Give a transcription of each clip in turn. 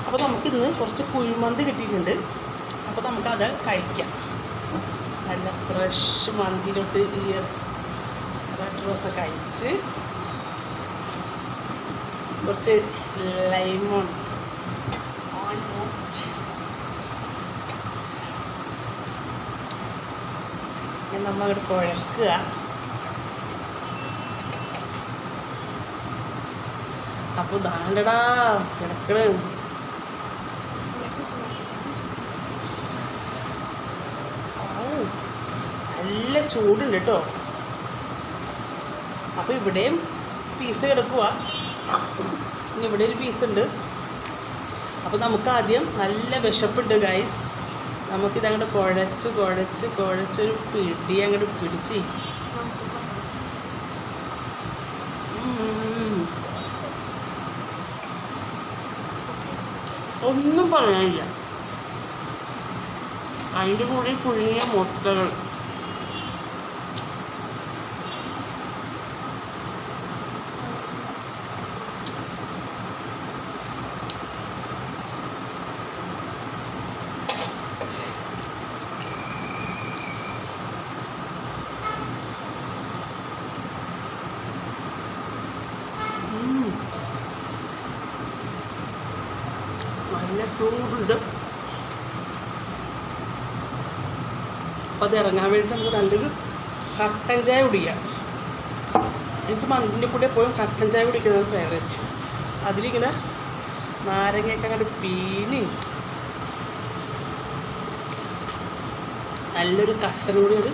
അപ്പോൾ നമുക്കിന്ന് കുറച്ച് കുഴിമന്തി കിട്ടിയിട്ടുണ്ട്. അപ്പോൾ നമുക്കത് കഴിക്കാം. നല്ല ഫ്രഷ് മന്തിയിലോട്ട് ഈ റെഡ് റോസ് കഴിച്ച് കുറച്ച് ലൈമോൺ നമ്മൾ അങ്ങോട്ട് കുഴക്കുക. അപ്പോൾ ദാണ്ടടാ കിടക്കണ്. നല്ല ചൂടുണ്ട് കേട്ടോ. അപ്പോൾ ഇവിടെയും പീസ് കിടക്കുക. ഇനി ഇവിടെ ഒരു പീസ് ഉണ്ട്. അപ്പോൾ നമുക്ക് ആദ്യം നല്ല വിശപ്പുണ്ട് ഗൈസ്. നമുക്കിതങ്ങോട്ട് കുഴച്ചൊരു പിടി അങ്ങോട്ട് പിടിച്ച് ഒന്നും പറയാനില്ല. അതിൻ്റെ കൂടെ പുഴുങ്ങിയ മുട്ടകൾ, നല്ല ചൂടുണ്ട്. അപ്പം അത് ഇറങ്ങാൻ വേണ്ടി നമുക്ക് നല്ലൊരു കട്ടൻ ചായ കുടിക്കാം. എനിക്ക് മന്തിൻ്റെ കൂടെ എപ്പോഴും കട്ടൻ ചായ കുടിക്കുന്നത് ഫേവറേറ്റ്. അതിലിങ്ങനെ നാരങ്ങയൊക്കെ അങ്ങോട്ട് പീനി നല്ലൊരു കട്ടൻ കൂടിയാണ്.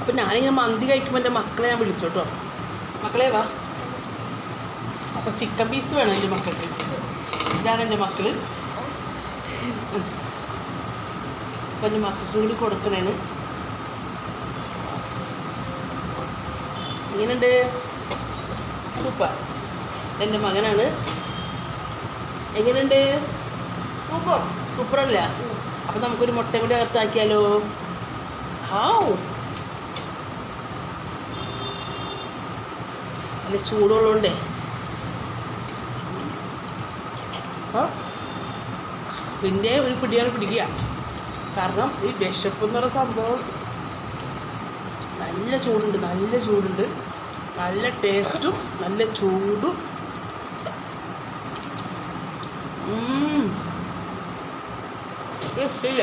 അപ്പം ഞാനിങ്ങനെ മന്തി കഴിക്കുമ്പോൾ എൻ്റെ മക്കളെ ഞാൻ വിളിച്ചോട്ടോ. മക്കളെ വാ. അപ്പോൾ ചിക്കൻ പീസ് വേണം എൻ്റെ മക്കൾക്ക്. ഇതാണ് എൻ്റെ മക്കൾ. അപ്പം എൻ്റെ മക്കൾക്ക് കൂടി കൊടുക്കണേന്. എങ്ങനെയുണ്ട്? സൂപ്പർ. എൻ്റെ മകനാണ്. എങ്ങനെയുണ്ട്? സൂപ്പറല്ല? അപ്പം നമുക്കൊരു മുട്ട കൂടി അകത്താക്കിയാലോ? ഹാവ്, നല്ല ചൂടുള്ളതുകൊണ്ടേ പിന്നെ ഒരു പിടിയാണ് പിടിക്കുക. കാരണം ഈ വിശപ്പ് എന്ന് പറയുന്ന സംഭവം നല്ല ചൂടുണ്ട്, നല്ല ടേസ്റ്റും നല്ല ചൂടും. ഇല്ല